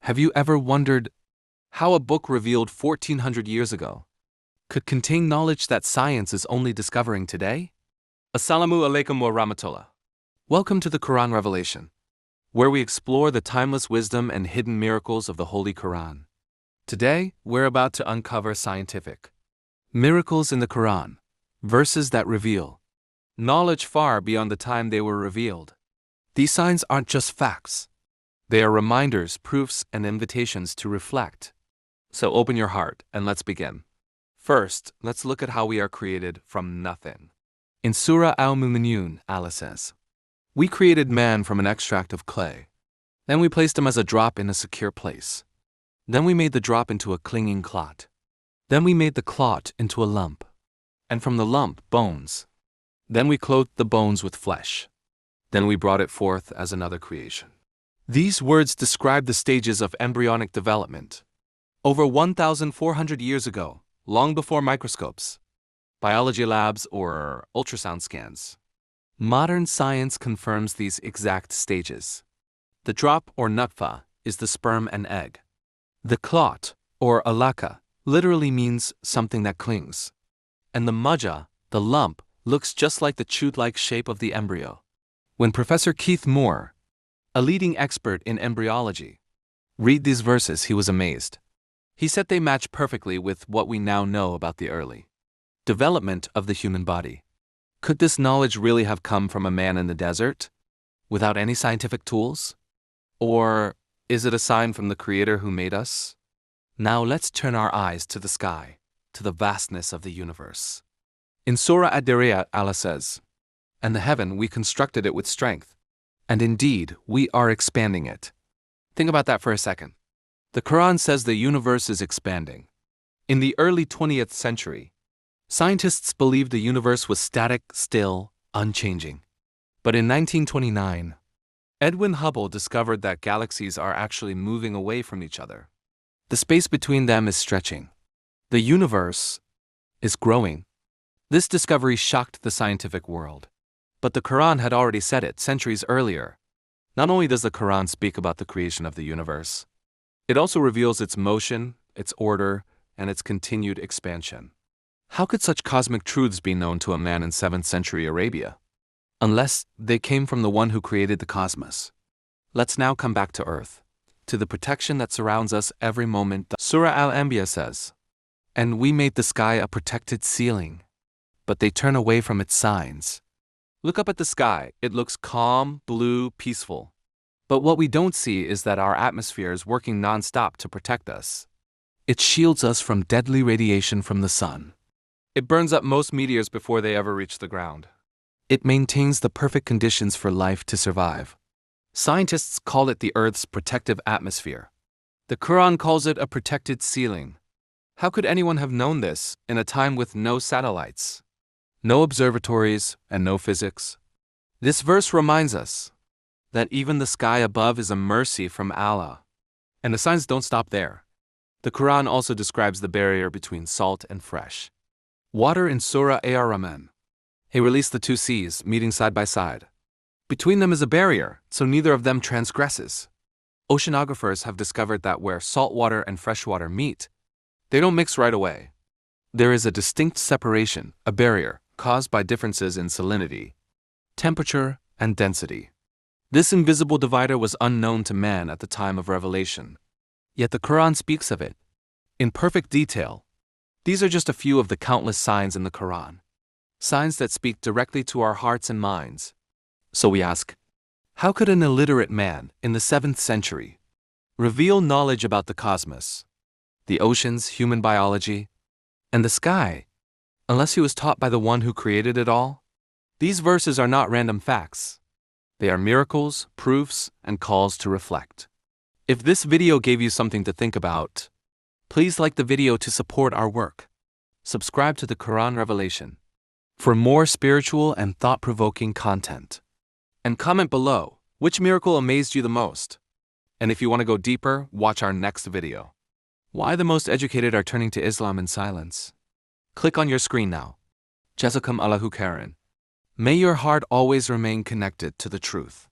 Have you ever wondered how a book revealed 1400 years ago could contain knowledge that science is only discovering today? Assalamu alaikum wa rahmatullah. Welcome to the Quran Revelation, where we explore the timeless wisdom and hidden miracles of the Holy Quran. Today, we're about to uncover scientific miracles in the Quran, verses that reveal knowledge far beyond the time they were revealed. These signs aren't just facts. They are reminders, proofs, and invitations to reflect. So open your heart and let's begin. First, let's look at how we are created from nothing. In Surah Al-Mu'minun, Allah says, "We created man from an extract of clay. Then we placed him as a drop in a secure place. Then we made the drop into a clinging clot. Then we made the clot into a lump. And from the lump, bones. Then we clothed the bones with flesh. Then we brought it forth as another creation." These words describe the stages of embryonic development. Over 1,400 years ago, long before microscopes, biology labs, or ultrasound scans, modern science confirms these exact stages. The drop, or nutfa, is the sperm and egg. The clot, or alaka, literally means something that clings. And the mujja, the lump, looks just like the chewed-like shape of the embryo. When Professor Keith Moore, a leading expert in embryology, read these verses, he was amazed. He said they match perfectly with what we now know about the early development of the human body. Could this knowledge really have come from a man in the desert, without any scientific tools? Or is it a sign from the Creator who made us? Now let's turn our eyes to the sky, to the vastness of the universe. In Surah Ad-Dariyat, Allah says, "And the heaven we constructed it with strength, and indeed we are expanding it." Think about that for a second. The Quran says the universe is expanding. In the early 20th century, scientists believed the universe was static, still, unchanging. But in 1929, Edwin Hubble discovered that galaxies are actually moving away from each other. The space between them is stretching. The universe is growing. This discovery shocked the scientific world. But the Quran had already said it centuries earlier. Not only does the Quran speak about the creation of the universe, it also reveals its motion, its order, and its continued expansion. How could such cosmic truths be known to a man in 7th century Arabia, unless they came from the one who created the cosmos? Let's now come back to Earth, to the protection that surrounds us every moment. Surah Al-Anbiya says, "And we made the sky a protected ceiling, but they turn away from its signs." Look up at the sky. It looks calm, blue, peaceful. But what we don't see is that our atmosphere is working non-stop to protect us. It shields us from deadly radiation from the sun. It burns up most meteors before they ever reach the ground. It maintains the perfect conditions for life to survive. Scientists call it the Earth's protective atmosphere. The Quran calls it a protected ceiling. How could anyone have known this in a time with no satellites, no observatories, and no physics? This verse reminds us that even the sky above is a mercy from Allah. And the signs don't stop there. The Quran also describes the barrier between salt and fresh water in Surah Ar-Rahman. He released the two seas, meeting side by side. Between them is a barrier, so neither of them transgresses. Oceanographers have discovered that where saltwater and freshwater meet, they don't mix right away. There is a distinct separation, a barrier, caused by differences in salinity, temperature, and density. This invisible divider was unknown to man at the time of revelation. Yet the Quran speaks of it in perfect detail. These are just a few of the countless signs in the Quran, signs that speak directly to our hearts and minds. So we ask, how could an illiterate man in the 7th century reveal knowledge about the cosmos, the oceans, human biology, and the sky, unless he was taught by the one who created it all? These verses are not random facts. They are miracles, proofs, and calls to reflect. If this video gave you something to think about, please like the video to support our work. Subscribe to the Quran Revelation for more spiritual and thought-provoking content. And comment below which miracle amazed you the most. And if you want to go deeper, watch our next video. Why the most educated are turning to Islam in silence. Click on your screen now. Jazakum Allahu khairan. May your heart always remain connected to the truth.